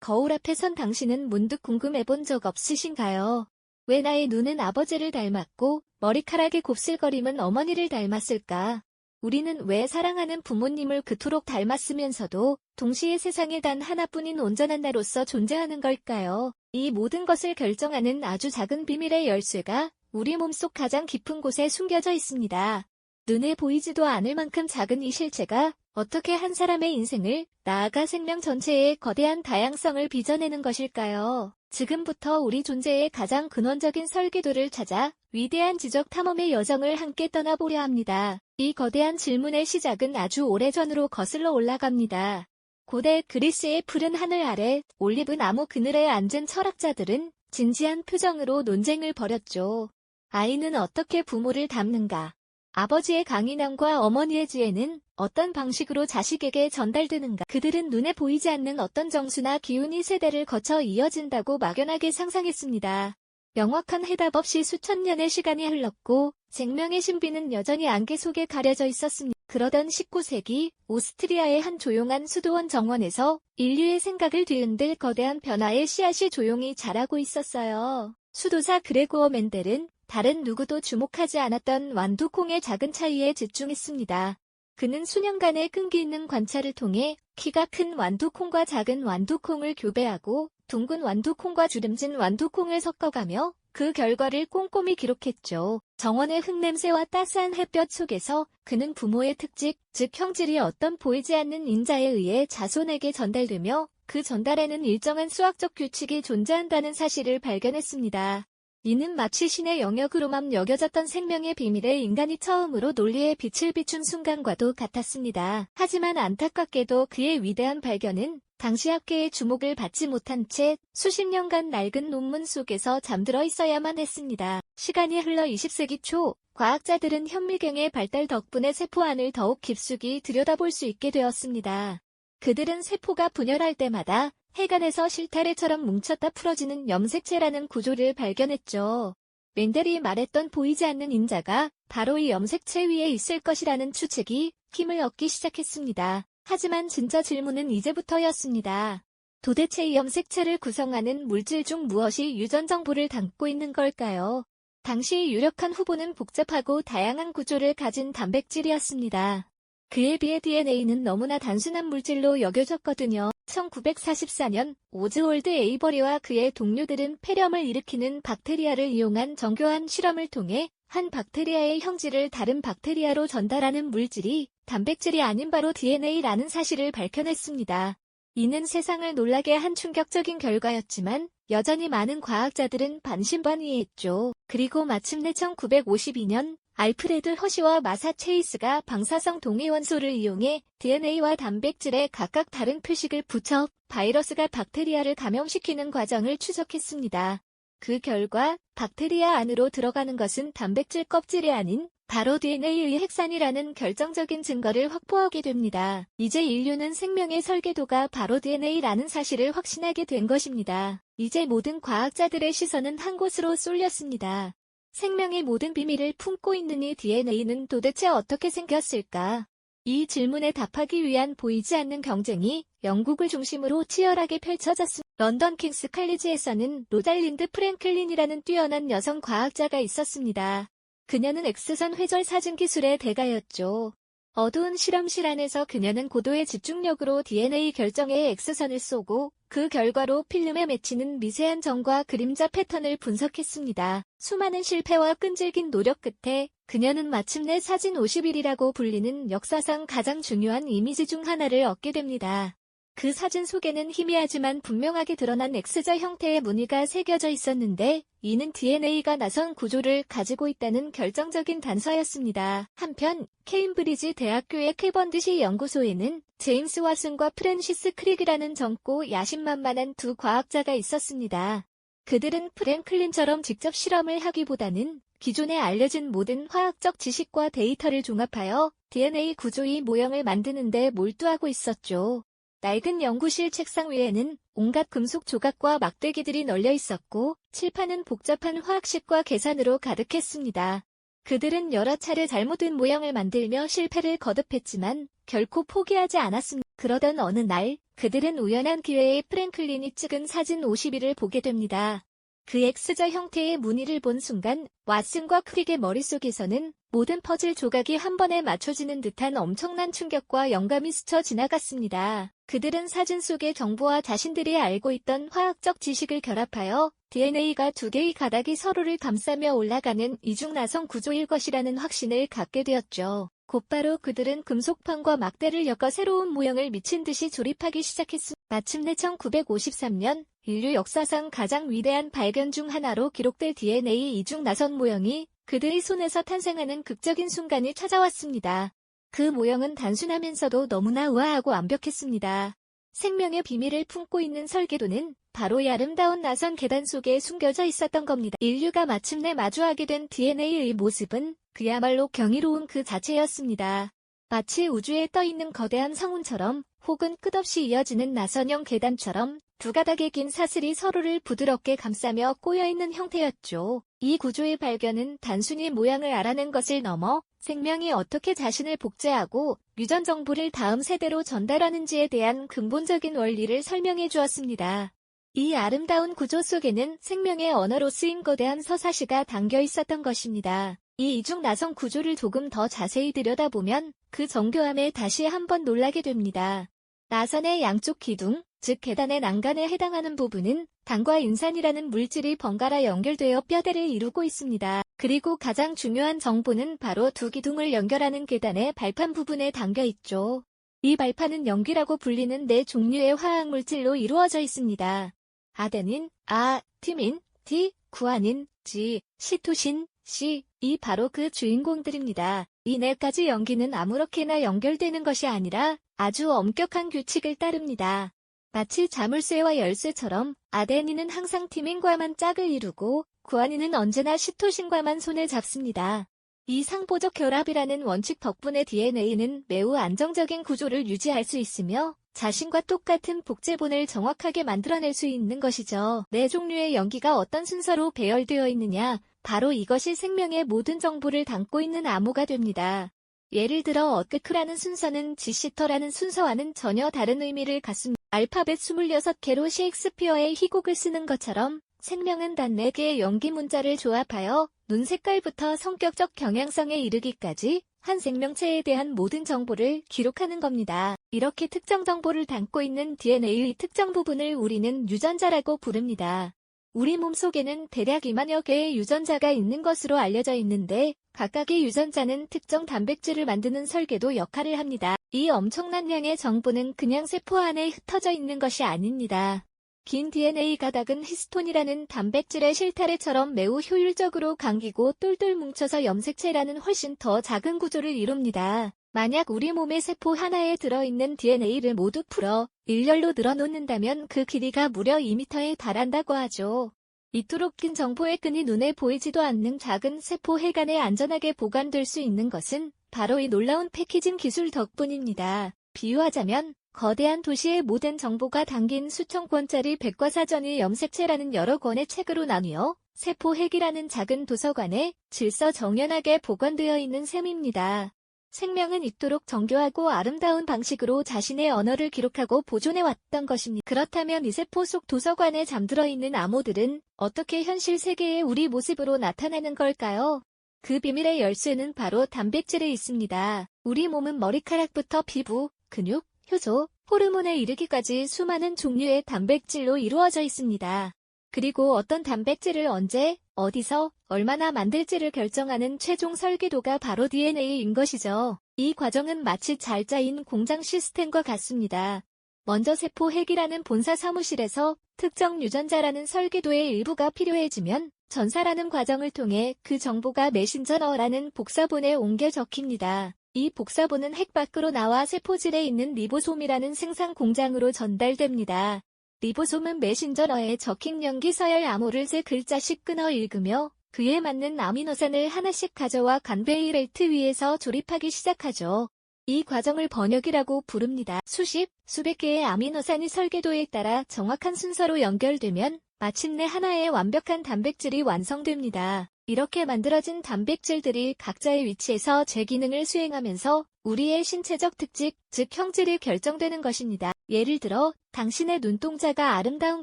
거울 앞에 선 당신은 문득 궁금해 본 적 없으신가요? 왜 나의 눈은 아버지를 닮았고 머리카락의 곱슬거림은 어머니를 닮았을까? 우리는 왜 사랑하는 부모님을 그토록 닮았으면서도 동시에 세상에 단 하나뿐인 온전한 나로서 존재하는 걸까요? 이 모든 것을 결정하는 아주 작은 비밀의 열쇠가 우리 몸속 가장 깊은 곳에 숨겨져 있습니다. 눈에 보이지도 않을 만큼 작은 이 실체가 어떻게 한 사람의 인생을, 나아가 생명 전체의 거대한 다양성을 빚어내는 것일까요? 지금부터 우리 존재의 가장 근원적인 설계도를 찾아 위대한 지적 탐험의 여정을 함께 떠나보려 합니다. 이 거대한 질문의 시작은 아주 오래전으로 거슬러 올라갑니다. 고대 그리스의 푸른 하늘 아래 올리브 나무 그늘에 앉은 철학자들은 진지한 표정으로 논쟁을 벌였죠. 아이는 어떻게 부모를 닮는가? 아버지의 강인함과 어머니의 지혜는 어떤 방식으로 자식에게 전달되는가? 그들은 눈에 보이지 않는 어떤 정수나 기운이 세대를 거쳐 이어진다고 막연하게 상상했습니다. 명확한 해답 없이 수천 년의 시간이 흘렀고 생명의 신비는 여전히 안개 속에 가려져 있었습니다. 그러던 19세기 오스트리아의 한 조용한 수도원 정원에서 인류의 생각을 뒤흔들 거대한 변화의 씨앗이 조용히 자라고 있었어요. 수도사 그레고어 멘델은 다른 누구도 주목하지 않았던 완두콩의 작은 차이에 집중했습니다. 그는 수년간의 끈기 있는 관찰을 통해 키가 큰 완두콩과 작은 완두콩을 교배하고 둥근 완두콩과 주름진 완두콩을 섞어가며 그 결과를 꼼꼼히 기록했죠. 정원의 흙냄새와 따스한 햇볕 속에서 그는 부모의 특징, 즉 형질이 어떤 보이지 않는 인자에 의해 자손에게 전달되며 그 전달에는 일정한 수학적 규칙이 존재한다는 사실을 발견했습니다. 이는 마치 신의 영역으로만 여겨졌던 생명의 비밀에 인간이 처음으로 논리의 빛을 비춘 순간과도 같았습니다. 하지만 안타깝게도 그의 위대한 발견은 당시 학계의 주목을 받지 못한 채 수십 년간 낡은 논문 속에서 잠들어 있어야만 했습니다. 시간이 흘러 20세기 초, 과학자들은 현미경의 발달 덕분에 세포 안을 더욱 깊숙이 들여다볼 수 있게 되었습니다. 그들은 세포가 분열할 때마다 해간에서 실타래처럼 뭉쳤다 풀어지는 염색체라는 구조를 발견했죠. 멘델이 말했던 보이지 않는 인자가 바로 이 염색체 위에 있을 것이라는 추측이 힘을 얻기 시작했습니다. 하지만 진짜 질문은 이제부터였습니다. 도대체 이 염색체를 구성하는 물질 중 무엇이 유전 정보를 담고 있는 걸까요? 당시 유력한 후보는 복잡하고 다양한 구조를 가진 단백질이었습니다. 그에 비해 DNA는 너무나 단순한 물질로 여겨졌거든요. 1944년 오즈월드 에이버리와 그의 동료들은 폐렴을 일으키는 박테리아를 이용한 정교한 실험을 통해 한 박테리아의 형질을 다른 박테리아로 전달하는 물질이 단백질이 아닌 바로 DNA라는 사실을 밝혀냈습니다. 이는 세상을 놀라게 한 충격적인 결과였지만 여전히 많은 과학자들은 반신반의했죠. 그리고 마침내 1952년 알프레드 허시와 마사 체이스가 방사성 동위원소를 이용해 DNA와 단백질에 각각 다른 표식을 붙여 바이러스가 박테리아를 감염시키는 과정을 추적했습니다. 그 결과 박테리아 안으로 들어가는 것은 단백질 껍질이 아닌 바로 DNA의 핵산이라는 결정적인 증거를 확보하게 됩니다. 이제 인류는 생명의 설계도가 바로 DNA라는 사실을 확신하게 된 것입니다. 이제 모든 과학자들의 시선은 한 곳으로 쏠렸습니다. 생명의 모든 비밀을 품고 있는 이 DNA는 도대체 어떻게 생겼을까? 이 질문에 답하기 위한 보이지 않는 경쟁이 영국을 중심으로 치열하게 펼쳐졌습니다. 런던 킹스 칼리지에서는 로잘린드 프랭클린이라는 뛰어난 여성 과학자가 있었습니다. 그녀는 X선 회절 사진 기술의 대가였죠. 어두운 실험실 안에서 그녀는 고도의 집중력으로 DNA 결정의 X선을 쏘고 그 결과로 필름에 맺히는 미세한 점과 그림자 패턴을 분석했습니다. 수많은 실패와 끈질긴 노력 끝에 그녀는 마침내 사진 50일이라고 불리는 역사상 가장 중요한 이미지 중 하나를 얻게 됩니다. 그 사진 속에는 희미하지만 분명하게 드러난 X자 형태의 무늬가 새겨져 있었는데 이는 DNA가 나선 구조를 가지고 있다는 결정적인 단서였습니다. 한편 케임브리지 대학교의 캐번디시 연구소에는 제임스 왓슨과 프랜시스 크릭이라는 젊고 야심만만한 두 과학자가 있었습니다. 그들은 프랭클린처럼 직접 실험을 하기보다는 기존에 알려진 모든 화학적 지식과 데이터를 종합하여 DNA 구조의 모형을 만드는 데 몰두하고 있었죠. 낡은 연구실 책상 위에는 온갖 금속 조각과 막대기들이 널려 있었고 칠판은 복잡한 화학식과 계산으로 가득했습니다. 그들은 여러 차례 잘못된 모형을 만들며 실패를 거듭했지만 결코 포기하지 않았습니다. 그러던 어느 날, 그들은 우연한 기회에 프랭클린이 찍은 사진 50일을 보게 됩니다. 그 X자 형태의 무늬를 본 순간 왓슨과 크릭의 머릿속에서는 모든 퍼즐 조각이 한 번에 맞춰지는 듯한 엄청난 충격과 영감이 스쳐 지나갔습니다. 그들은 사진 속의 정보와 자신들이 알고 있던 화학적 지식을 결합하여 DNA가 두 개의 가닥이 서로를 감싸며 올라가는 이중나선 구조일 것이라는 확신을 갖게 되었죠. 곧바로 그들은 금속판과 막대를 엮어 새로운 모형을 미친 듯이 조립하기 시작했습니다. 마침내 1953년 인류 역사상 가장 위대한 발견 중 하나로 기록될 DNA 이중 나선 모형이 그들의 손에서 탄생하는 극적인 순간이 찾아왔습니다. 그 모형은 단순하면서도 너무나 우아하고 완벽했습니다. 생명의 비밀을 품고 있는 설계도는 바로 이 아름다운 나선 계단 속에 숨겨져 있었던 겁니다. 인류가 마침내 마주하게 된 DNA의 모습은 그야말로 경이로운 그 자체였습니다. 마치 우주에 떠있는 거대한 성운처럼 혹은 끝없이 이어지는 나선형 계단처럼 두 가닥의 긴 사슬이 서로를 부드럽게 감싸며 꼬여있는 형태였죠. 이 구조의 발견은 단순히 모양을 알아낸 것을 넘어 생명이 어떻게 자신을 복제하고 유전 정보를 다음 세대로 전달하는지에 대한 근본적인 원리를 설명해 주었습니다. 이 아름다운 구조 속에는 생명의 언어로 쓰인 거대한 서사시가 담겨 있었던 것입니다. 이 이중 나선 구조를 조금 더 자세히 들여다보면 그 정교함에 다시 한번 놀라게 됩니다. 나선의 양쪽 기둥, 즉 계단의 난간에 해당하는 부분은 당과 인산이라는 물질이 번갈아 연결되어 뼈대를 이루고 있습니다. 그리고 가장 중요한 정보는 바로 두 기둥을 연결하는 계단의 발판 부분에 담겨 있죠. 이 발판은 염기라고 불리는 네 종류의 화학물질로 이루어져 있습니다. 아데닌, 아, 티민, T, 구아닌, G, 시토신, C, 이 바로 그 주인공들입니다. 이 네 가지 염기는 아무렇게나 연결되는 것이 아니라 아주 엄격한 규칙을 따릅니다. 마치 자물쇠와 열쇠처럼 아데닌은 항상 티민과만 짝을 이루고 구아닌은 언제나 시토신과만 손을 잡습니다. 이 상보적 결합이라는 원칙 덕분에 DNA는 매우 안정적인 구조를 유지할 수 있으며 자신과 똑같은 복제본을 정확하게 만들어낼 수 있는 것이죠. 네 종류의 염기가 어떤 순서로 배열되어 있느냐, 바로 이것이 생명의 모든 정보를 담고 있는 암호가 됩니다. 예를 들어 어크크라는 순서는 지시터라는 순서와는 전혀 다른 의미를 갖습니다. 알파벳 26개로 셰익스피어의 희곡을 쓰는 것처럼 생명은 단 4개의 염기 문자를 조합하여 눈 색깔부터 성격적 경향성에 이르기까지 한 생명체에 대한 모든 정보를 기록하는 겁니다. 이렇게 특정 정보를 담고 있는 DNA의 특정 부분을 우리는 유전자라고 부릅니다. 우리 몸속에는 대략 2만여 개의 유전자가 있는 것으로 알려져 있는데 각각의 유전자는 특정 단백질을 만드는 설계도 역할을 합니다. 이 엄청난 양의 정보는 그냥 세포 안에 흩어져 있는 것이 아닙니다. 긴 DNA 가닥은 히스톤이라는 단백질의 실타래처럼 매우 효율적으로 감기고 똘똘 뭉쳐서 염색체라는 훨씬 더 작은 구조를 이룹니다. 만약 우리 몸의 세포 하나에 들어있는 DNA를 모두 풀어 일렬로 늘어놓는다면 그 길이가 무려 2m에 달한다고 하죠. 이토록 긴 정보의 끈이 눈에 보이지도 않는 작은 세포 해간에 안전하게 보관될 수 있는 것은 바로 이 놀라운 패키징 기술 덕분입니다. 비유하자면 거대한 도시의 모든 정보가 담긴 수천 권짜리 백과사전이 염색체라는 여러 권의 책으로 나뉘어 세포 핵이라는 작은 도서관에 질서정연하게 보관되어 있는 셈입니다. 생명은 이토록 정교하고 아름다운 방식으로 자신의 언어를 기록하고 보존해왔던 것입니다. 그렇다면 이 세포 속 도서관에 잠들어 있는 암호들은 어떻게 현실 세계의 우리 모습으로 나타나는 걸까요? 그 비밀의 열쇠는 바로 단백질에 있습니다. 우리 몸은 머리카락부터 피부, 근육, 효소, 호르몬에 이르기까지 수많은 종류의 단백질로 이루어져 있습니다. 그리고 어떤 단백질을 언제, 어디서, 얼마나 만들지를 결정하는 최종 설계도가 바로 DNA인 것이죠. 이 과정은 마치 잘 짜인 공장 시스템과 같습니다. 먼저 세포 핵이라는 본사 사무실에서 특정 유전자라는 설계도의 일부가 필요해지면 전사라는 과정을 통해 그 정보가 메신저러라는 복사본에 옮겨 적힙니다. 이 복사본은 핵 밖으로 나와 세포질에 있는 리보솜이라는 생산 공장으로 전달됩니다. 리보솜은 메신저러에 적힌 염기 서열 암호를 3글자씩 끊어 읽으며 그에 맞는 아미노산을 하나씩 가져와 간베이렐트 위에서 조립하기 시작하죠. 이 과정을 번역이라고 부릅니다. 수십, 수백 개의 아미노산이 설계도에 따라 정확한 순서로 연결되면 마침내 하나의 완벽한 단백질이 완성됩니다. 이렇게 만들어진 단백질들이 각자의 위치에서 제 기능을 수행하면서 우리의 신체적 특징, 즉 형질이 결정되는 것입니다. 예를 들어 당신의 눈동자가 아름다운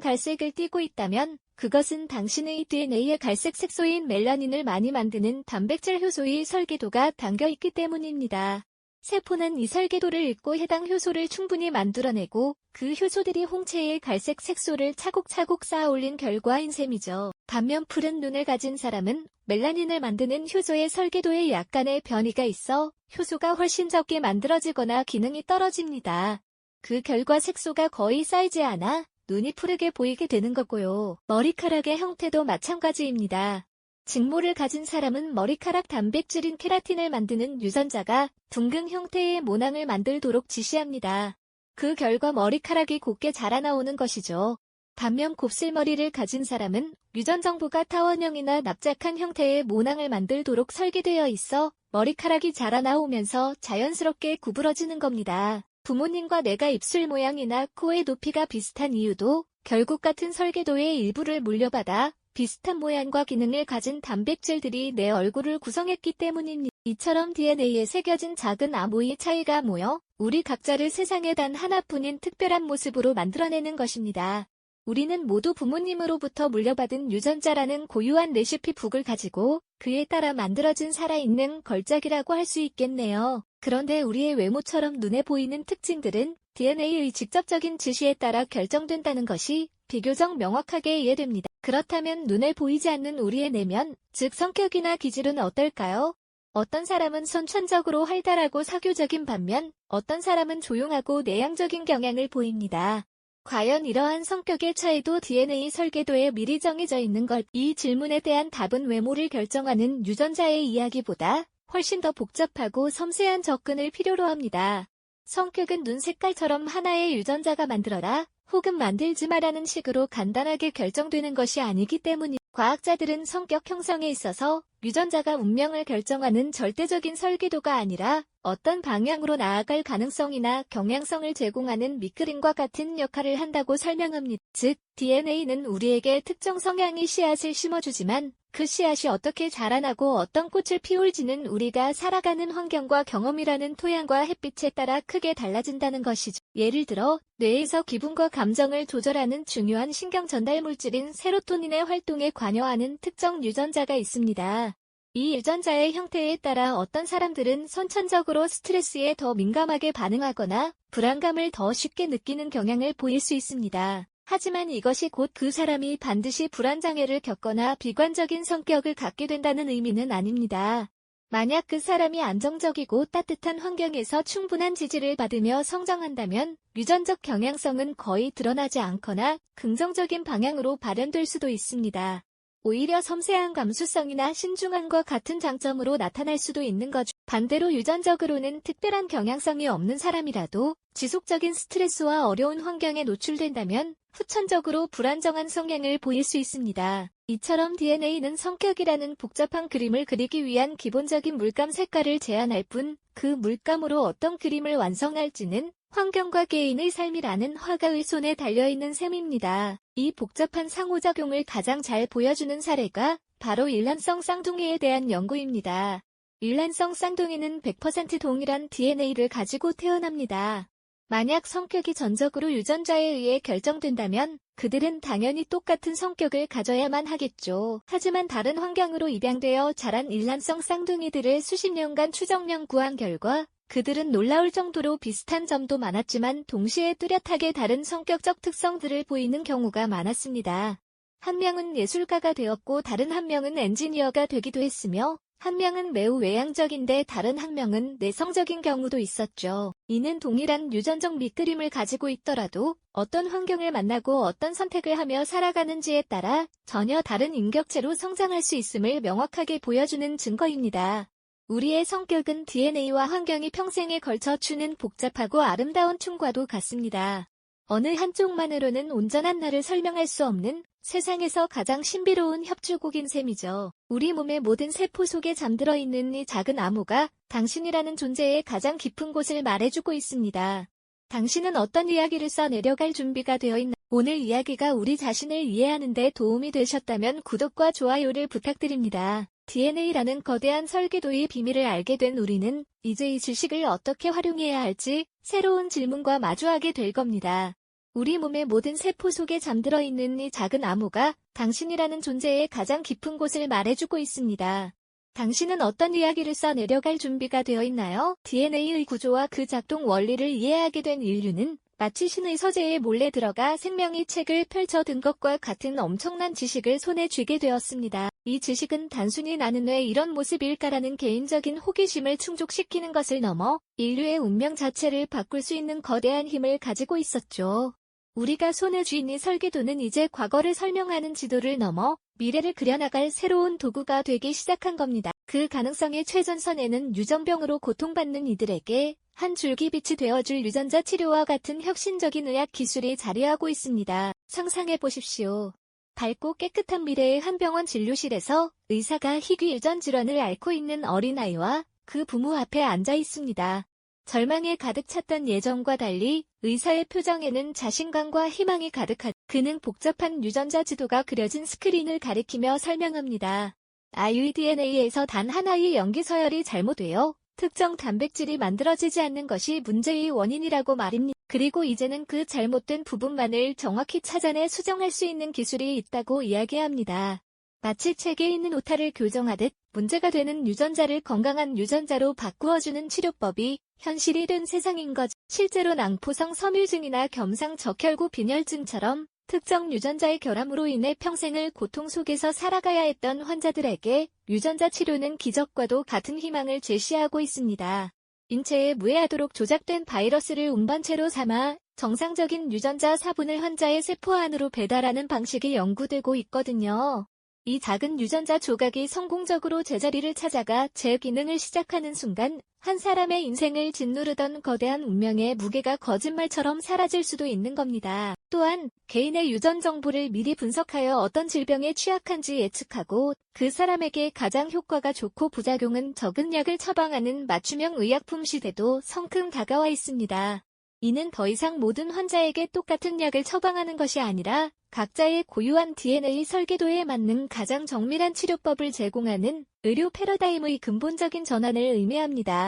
갈색을 띠고 있다면 그것은 당신의 DNA에 갈색 색소인 멜라닌을 많이 만드는 단백질 효소의 설계도가 담겨 있기 때문입니다. 세포는 이 설계도를 읽고 해당 효소를 충분히 만들어내고 그 효소들이 홍채의 갈색 색소를 차곡차곡 쌓아올린 결과인 셈이죠. 반면 푸른 눈을 가진 사람은 멜라닌을 만드는 효소의 설계도에 약간의 변이가 있어 효소가 훨씬 적게 만들어지거나 기능이 떨어집니다. 그 결과 색소가 거의 쌓이지 않아 눈이 푸르게 보이게 되는 거고요. 머리카락의 형태도 마찬가지입니다. 직모를 가진 사람은 머리카락 단백질인 케라틴을 만드는 유전자가 둥근 형태의 모낭을 만들도록 지시합니다. 그 결과 머리카락이 곱게 자라나오는 것이죠. 반면 곱슬머리를 가진 사람은 유전 정보가 타원형이나 납작한 형태의 모낭을 만들도록 설계되어 있어 머리카락이 자라나오면서 자연스럽게 구부러지는 겁니다. 부모님과 내가 입술 모양이나 코의 높이가 비슷한 이유도 결국 같은 설계도의 일부를 물려받아 비슷한 모양과 기능을 가진 단백질들이 내 얼굴을 구성했기 때문입니다. 이처럼 DNA에 새겨진 작은 암호의 차이가 모여 우리 각자를 세상에 단 하나뿐인 특별한 모습으로 만들어내는 것입니다. 우리는 모두 부모님으로부터 물려받은 유전자라는 고유한 레시피북을 가지고 그에 따라 만들어진 살아있는 걸작이라고 할 수 있겠네요. 그런데 우리의 외모처럼 눈에 보이는 특징들은 DNA의 직접적인 지시에 따라 결정된다는 것이 비교적 명확하게 이해됩니다. 그렇다면 눈에 보이지 않는 우리의 내면, 즉 성격이나 기질은 어떨까요? 어떤 사람은 선천적으로 활달하고 사교적인 반면 어떤 사람은 조용하고 내향적인 경향을 보입니다. 과연 이러한 성격의 차이도 DNA 설계도에 미리 정해져 있는 것? 이 질문에 대한 답은 외모를 결정하는 유전자의 이야기보다 훨씬 더 복잡하고 섬세한 접근을 필요로 합니다. 성격은 눈 색깔처럼 하나의 유전자가 만들어라 혹은 만들지 마라는 식으로 간단하게 결정되는 것이 아니기 때문입니다. 과학자들은 성격 형성에 있어서 유전자가 운명을 결정하는 절대적인 설계도가 아니라 어떤 방향으로 나아갈 가능성이나 경향성을 제공하는 밑그림과 같은 역할을 한다고 설명합니다. 즉, DNA는 우리에게 특정 성향의 씨앗을 심어주지만 그 씨앗이 어떻게 자라나고 어떤 꽃을 피울지는 우리가 살아가는 환경과 경험이라는 토양과 햇빛에 따라 크게 달라진다는 것이죠. 예를 들어 뇌에서 기분과 감정을 조절하는 중요한 신경 전달 물질인 세로토닌의 활동에 관여하는 특정 유전자가 있습니다. 이 유전자의 형태에 따라 어떤 사람들은 선천적으로 스트레스에 더 민감하게 반응하거나 불안감을 더 쉽게 느끼는 경향을 보일 수 있습니다. 하지만 이것이 곧 그 사람이 반드시 불안장애를 겪거나 비관적인 성격을 갖게 된다는 의미는 아닙니다. 만약 그 사람이 안정적이고 따뜻한 환경에서 충분한 지지를 받으며 성장한다면 유전적 경향성은 거의 드러나지 않거나 긍정적인 방향으로 발현될 수도 있습니다. 오히려 섬세한 감수성이나 신중함과 같은 장점으로 나타날 수도 있는 거죠. 반대로 유전적으로는 특별한 경향성이 없는 사람이라도 지속적인 스트레스와 어려운 환경에 노출된다면 후천적으로 불안정한 성향을 보일 수 있습니다. 이처럼 DNA는 성격이라는 복잡한 그림을 그리기 위한 기본적인 물감 색깔을 제안할 뿐 그 물감으로 어떤 그림을 완성할지는 환경과 개인의 삶이라는 화가의 손에 달려있는 셈입니다. 이 복잡한 상호작용을 가장 잘 보여주는 사례가 바로 일란성 쌍둥이에 대한 연구입니다. 일란성 쌍둥이는 100% 동일한 DNA를 가지고 태어납니다. 만약 성격이 전적으로 유전자에 의해 결정된다면 그들은 당연히 똑같은 성격을 가져야만 하겠죠. 하지만 다른 환경으로 입양되어 자란 일란성 쌍둥이들을 수십 년간 추적 연구한 결과 그들은 놀라울 정도로 비슷한 점도 많았지만 동시에 뚜렷하게 다른 성격적 특성들을 보이는 경우가 많았습니다. 한 명은 예술가가 되었고 다른 한 명은 엔지니어가 되기도 했으며 한 명은 매우 외향적인데 다른 한 명은 내성적인 경우도 있었죠. 이는 동일한 유전적 밑그림을 가지고 있더라도 어떤 환경을 만나고 어떤 선택을 하며 살아가는지에 따라 전혀 다른 인격체로 성장할 수 있음을 명확하게 보여주는 증거입니다. 우리의 성격은 DNA와 환경이 평생에 걸쳐 주는 복잡하고 아름다운 춤과도 같습니다. 어느 한쪽만으로는 온전한 나를 설명할 수 없는 세상에서 가장 신비로운 협주곡인 셈이죠. 우리 몸의 모든 세포 속에 잠들어 있는 이 작은 암호가 당신이라는 존재의 가장 깊은 곳을 말해주고 있습니다. 당신은 어떤 이야기를 써 내려갈 준비가 되어 있나? 오늘 이야기가 우리 자신을 이해하는 데 도움이 되셨다면 구독과 좋아요를 부탁드립니다. DNA라는 거대한 설계도의 비밀을 알게 된 우리는 이제 이 지식을 어떻게 활용해야 할지 새로운 질문과 마주하게 될 겁니다. 우리 몸의 모든 세포 속에 잠들어 있는 이 작은 암호가 당신이라는 존재의 가장 깊은 곳을 말해주고 있습니다. 당신은 어떤 이야기를 써내려갈 준비가 되어 있나요? DNA의 구조와 그 작동 원리를 이해하게 된 인류는 마치 신의 서재에 몰래 들어가 생명의 책을 펼쳐든 것과 같은 엄청난 지식을 손에 쥐게 되었습니다. 이 지식은 단순히 나는 왜 이런 모습일까라는 개인적인 호기심을 충족시키는 것을 넘어 인류의 운명 자체를 바꿀 수 있는 거대한 힘을 가지고 있었죠. 우리가 손에 쥔 이 설계도는 이제 과거를 설명하는 지도를 넘어 미래를 그려나갈 새로운 도구가 되기 시작한 겁니다. 그 가능성의 최전선에는 유전병으로 고통받는 이들에게 한 줄기 빛이 되어줄 유전자 치료와 같은 혁신적인 의학 기술이 자리하고 있습니다. 상상해 보십시오. 밝고 깨끗한 미래의 한 병원 진료실에서 의사가 희귀 유전 질환을 앓고 있는 어린아이와 그 부모 앞에 앉아 있습니다. 절망에 가득 찼던 예전과 달리 의사의 표정에는 자신감과 희망이 가득하다. 그는 복잡한 유전자 지도가 그려진 스크린을 가리키며 설명합니다. 아이의 DNA에서 단 하나의 염기 서열이 잘못되어 특정 단백질이 만들어지지 않는 것이 문제의 원인이라고 말입니다. 그리고 이제는 그 잘못된 부분만을 정확히 찾아내 수정할 수 있는 기술이 있다고 이야기합니다. 마치 책에 있는 오타를 교정하듯 문제가 되는 유전자를 건강한 유전자로 바꾸어주는 치료법이 현실이 된 세상인 거죠. 실제로 낭포성 섬유증이나 겸상 적혈구 빈혈증처럼 특정 유전자의 결함으로 인해 평생을 고통 속에서 살아가야 했던 환자들에게 유전자 치료는 기적과도 같은 희망을 제시하고 있습니다. 인체에 무해하도록 조작된 바이러스를 운반체로 삼아 정상적인 유전자 사분을 환자의 세포 안으로 배달하는 방식이 연구되고 있거든요. 이 작은 유전자 조각이 성공적으로 제자리를 찾아가 제 기능을 시작하는 순간 한 사람의 인생을 짓누르던 거대한 운명의 무게가 거짓말처럼 사라질 수도 있는 겁니다. 또한 개인의 유전 정보를 미리 분석하여 어떤 질병에 취약한지 예측하고 그 사람에게 가장 효과가 좋고 부작용은 적은 약을 처방하는 맞춤형 의약품 시대도 성큼 다가와 있습니다. 이는 더 이상 모든 환자에게 똑같은 약을 처방하는 것이 아니라 각자의 고유한 DNA 설계도에 맞는 가장 정밀한 치료법을 제공하는 의료 패러다임의 근본적인 전환을 의미합니다.